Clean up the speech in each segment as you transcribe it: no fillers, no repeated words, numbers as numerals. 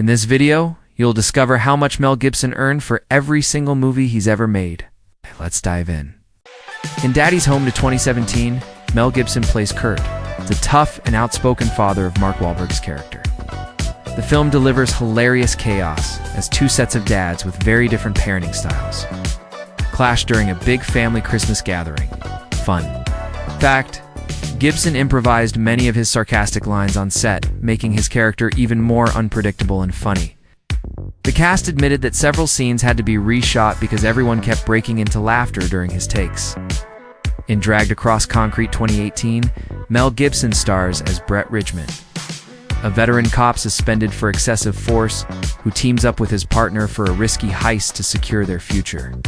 In this video, you'll discover how much Mel Gibson earned for every single movie he's ever made. Let's dive in. In Daddy's Home to 2017, Mel Gibson plays Kurt, the tough and outspoken father of Mark Wahlberg's character. The film delivers hilarious chaos as two sets of dads with very different parenting styles clash during a big family Christmas gathering. Fun fact: Gibson improvised many of his sarcastic lines on set, making his character even more unpredictable and funny. The cast admitted that several scenes had to be reshot because everyone kept breaking into laughter during his takes. In Dragged Across Concrete 2018, Mel Gibson stars as Brett Ridgman, a veteran cop suspended for excessive force who teams up with his partner for a risky heist to secure their future.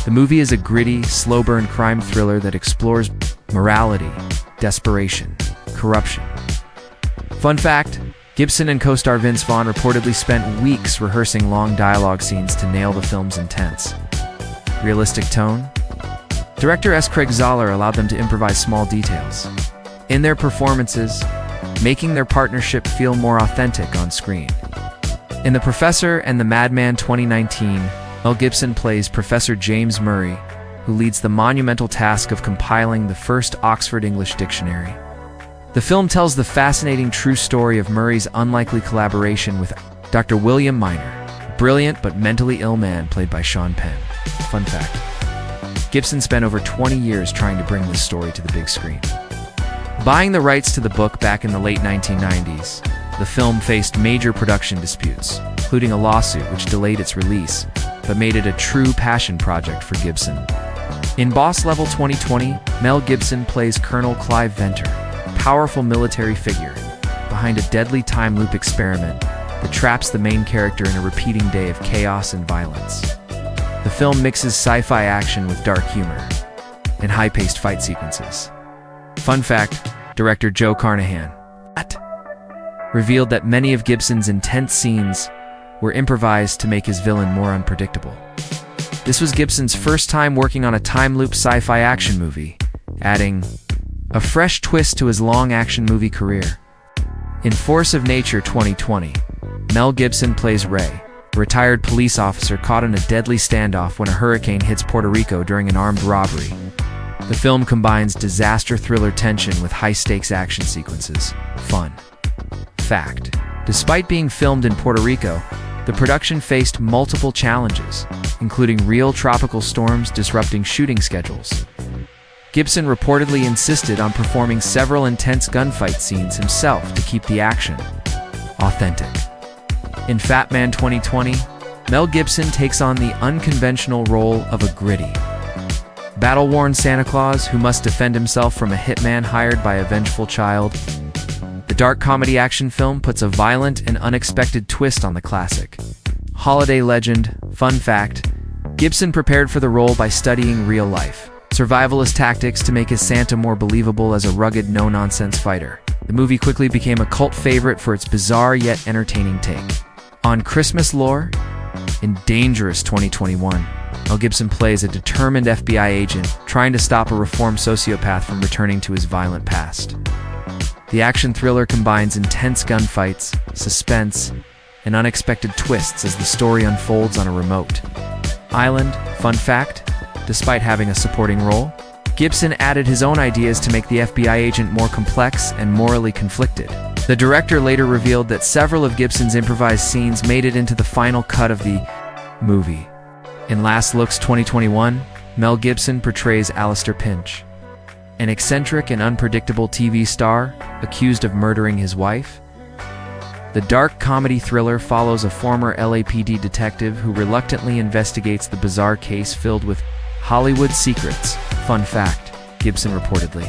The movie is a gritty, slow-burn crime thriller that explores morality, desperation, corruption. Fun fact: Gibson and co-star Vince Vaughn reportedly spent weeks rehearsing long dialogue scenes to nail the film's intense, realistic tone. Director S. Craig Zahler allowed them to improvise small details in their performances, making their partnership feel more authentic on screen. In The Professor and the Madman 2019, Mel Gibson plays Professor James Murray, who leads the monumental task of compiling the first Oxford English Dictionary. The film tells the fascinating true story of Murray's unlikely collaboration with Dr. William Minor, a brilliant but mentally ill man played by Sean Penn. Fun fact: Gibson spent over 20 years trying to bring this story to the big screen. Buying the rights to the book back in the late 1990s, the film faced major production disputes, including a lawsuit which delayed its release, but made it a true passion project for Gibson. In Boss Level 2020, Mel Gibson plays Colonel Clive Venter, a powerful military figure behind a deadly time loop experiment that traps the main character in a repeating day of chaos and violence. The film mixes sci-fi action with dark humor and high-paced fight sequences. Fun fact: director Joe Carnahan revealed that many of Gibson's intense scenes were improvised to make his villain more unpredictable. This was Gibson's first time working on a time-loop sci-fi action movie, adding a fresh twist to his long action movie career. In Force of Nature 2020, Mel Gibson plays Ray, a retired police officer caught in a deadly standoff when a hurricane hits Puerto Rico during an armed robbery. The film combines disaster thriller tension with high-stakes action sequences. Fun fact: despite being filmed in Puerto Rico, the production faced multiple challenges, including real tropical storms disrupting shooting schedules. Gibson reportedly insisted on performing several intense gunfight scenes himself to keep the action authentic. In Fat Man 2020, Mel Gibson takes on the unconventional role of a gritty, battle-worn Santa Claus who must defend himself from a hitman hired by a vengeful child. The dark comedy action film puts a violent and unexpected twist on the classic holiday legend. Fun fact: Gibson prepared for the role by studying real-life survivalist tactics to make his Santa more believable as a rugged, no-nonsense fighter. The movie quickly became a cult favorite for its bizarre yet entertaining take on Christmas lore. In Dangerous 2021, Mel Gibson plays a determined FBI agent trying to stop a reformed sociopath from returning to his violent past. The action thriller combines intense gunfights, suspense, and unexpected twists as the story unfolds on a remote island. Fun fact: despite having a supporting role, Gibson added his own ideas to make the FBI agent more complex and morally conflicted. The director later revealed that several of Gibson's improvised scenes made it into the final cut of the movie. In Last Looks 2021, Mel Gibson portrays Alistair Pinch, an eccentric and unpredictable TV star accused of murdering his wife. The dark comedy thriller follows a former LAPD detective who reluctantly investigates the bizarre case filled with Hollywood secrets. Fun fact: Gibson reportedly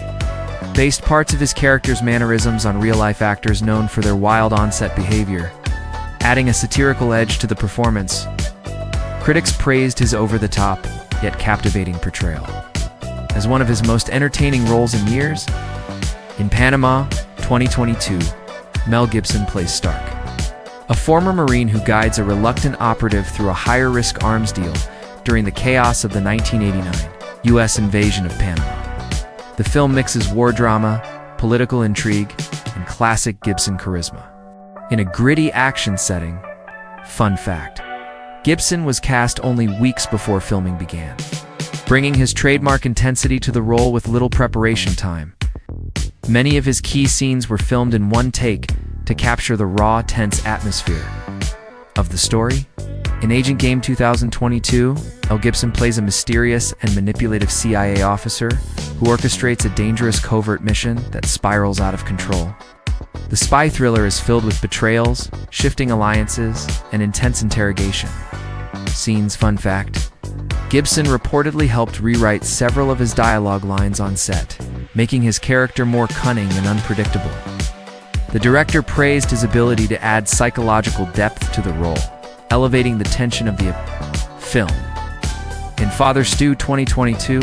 based parts of his character's mannerisms on real-life actors known for their wild on-set behavior, adding a satirical edge to the performance. Critics praised his over-the-top, yet captivating portrayal as one of his most entertaining roles in years. In Panama 2022, Mel Gibson plays Stark, a former Marine who guides a reluctant operative through a higher-risk arms deal during the chaos of the 1989 U.S. invasion of Panama. The film mixes war drama, political intrigue, and classic Gibson charisma. In a gritty action setting, Fun fact: Gibson was cast only weeks before filming began, bringing his trademark intensity to the role with little preparation time. Many of his key scenes were filmed in one take to capture the raw, tense atmosphere of the story. In Agent Game 2022, Mel Gibson plays a mysterious and manipulative CIA officer who orchestrates a dangerous covert mission that spirals out of control. The spy thriller is filled with betrayals, shifting alliances, and intense interrogation scenes. Fun fact: Gibson reportedly helped rewrite several of his dialogue lines on set, making his character more cunning and unpredictable. The director praised his ability to add psychological depth to the role, elevating the tension of the film. In Father Stu 2022,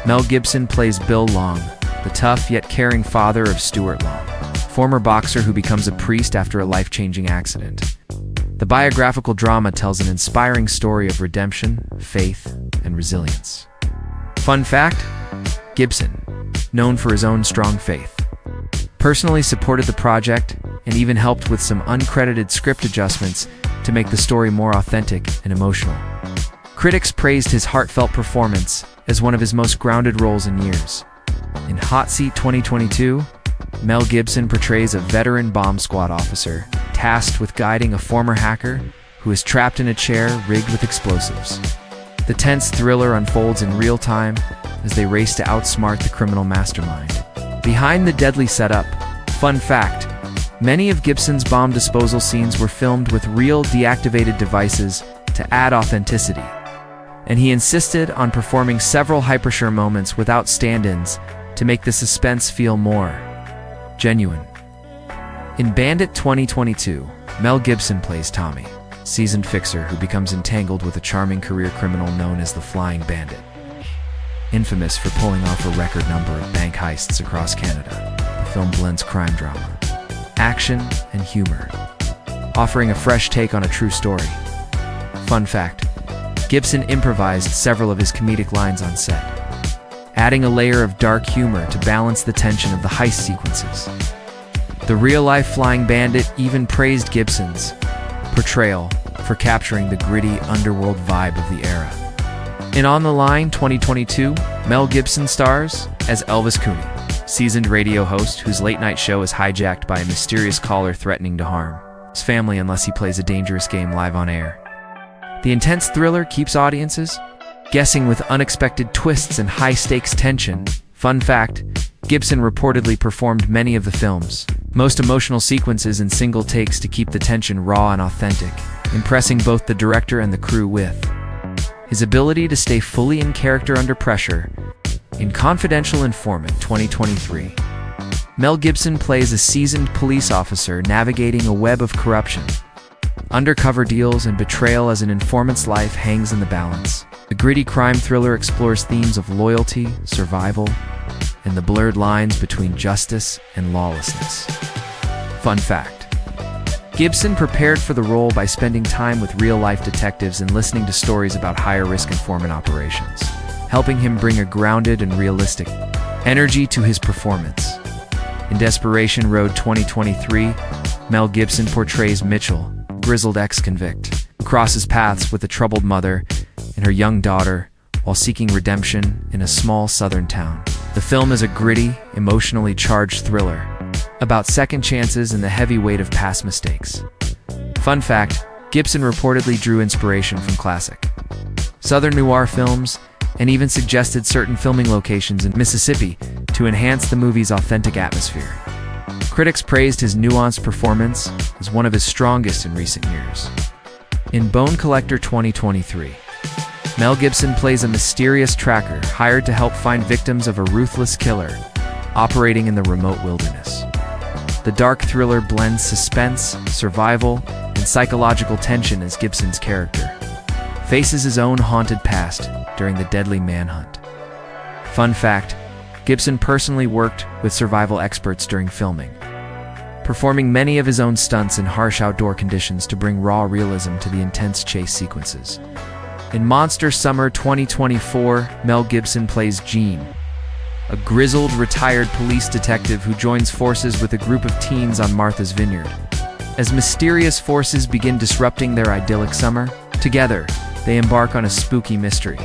Mel Gibson plays Bill Long, the tough yet caring father of Stuart Long, former boxer who becomes a priest after a life-changing accident. The biographical drama tells an inspiring story of redemption, faith, and resilience. Fun fact: Gibson, known for his own strong faith, personally supported the project and even helped with some uncredited script adjustments to make the story more authentic and emotional. Critics praised his heartfelt performance as one of his most grounded roles in years. In Hot Seat 2022, Mel Gibson portrays a veteran bomb squad officer tasked with guiding a former hacker who is trapped in a chair rigged with explosives. The tense thriller unfolds in real time as they race to outsmart the criminal mastermind behind the deadly setup. Fun fact: many of Gibson's bomb disposal scenes were filmed with real deactivated devices to add authenticity, and he insisted on performing several hypersure moments without stand-ins to make the suspense feel more genuine. In Bandit 2022, Mel Gibson plays Tommy, seasoned fixer who becomes entangled with a charming career criminal known as the Flying Bandit. Infamous for pulling off a record number of bank heists across Canada, the film blends crime drama, action, and humor, offering a fresh take on a true story. Fun fact: Gibson improvised several of his comedic lines on set, adding a layer of dark humor to balance the tension of the heist sequences. The real-life Flying Bandit even praised Gibson's portrayal for capturing the gritty underworld vibe of the era. In On the Line 2022, Mel Gibson stars as Elvis Cooney, seasoned radio host whose late-night show is hijacked by a mysterious caller threatening to harm his family unless he plays a dangerous game live on air. The intense thriller keeps audiences guessing with unexpected twists and high-stakes tension. Fun fact: Gibson reportedly performed many of the film's most emotional sequences in single takes to keep the tension raw and authentic, impressing both the director and the crew with his ability to stay fully in character under pressure. In Confidential Informant 2023, Mel Gibson plays a seasoned police officer navigating a web of corruption, undercover deals, and betrayal as an informant's life hangs in the balance. The gritty crime thriller explores themes of loyalty, survival, and the blurred lines between justice and lawlessness. Fun fact: Gibson prepared for the role by spending time with real-life detectives and listening to stories about higher-risk informant operations, helping him bring a grounded and realistic energy to his performance. In Desperation Road 2023, Mel Gibson portrays Mitchell, grizzled ex-convict, who crosses paths with a troubled mother and her young daughter while seeking redemption in a small southern town. The film is a gritty, emotionally charged thriller about second chances and the heavy weight of past mistakes. Fun fact: Gibson reportedly drew inspiration from classic Southern noir films and even suggested certain filming locations in Mississippi to enhance the movie's authentic atmosphere. Critics praised his nuanced performance as one of his strongest in recent years. In Bone Collector 2023, Mel Gibson plays a mysterious tracker hired to help find victims of a ruthless killer operating in the remote wilderness. The dark thriller blends suspense, survival, and psychological tension as Gibson's character faces his own haunted past during the deadly manhunt. Fun fact: Gibson personally worked with survival experts during filming, performing many of his own stunts in harsh outdoor conditions to bring raw realism to the intense chase sequences. In Monster Summer 2024, Mel Gibson plays Gene, a grizzled, retired police detective who joins forces with a group of teens on Martha's Vineyard. As mysterious forces begin disrupting their idyllic summer, together, they embark on a spooky mystery.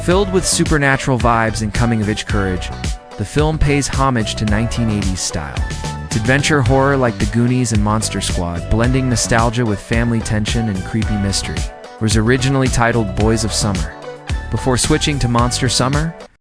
Filled with supernatural vibes and coming-of-age courage, the film pays homage to 1980s style. It's adventure horror like The Goonies and Monster Squad, blending nostalgia with family tension and creepy mystery. It was originally titled Boys of Summer. Before switching to Monster Summer,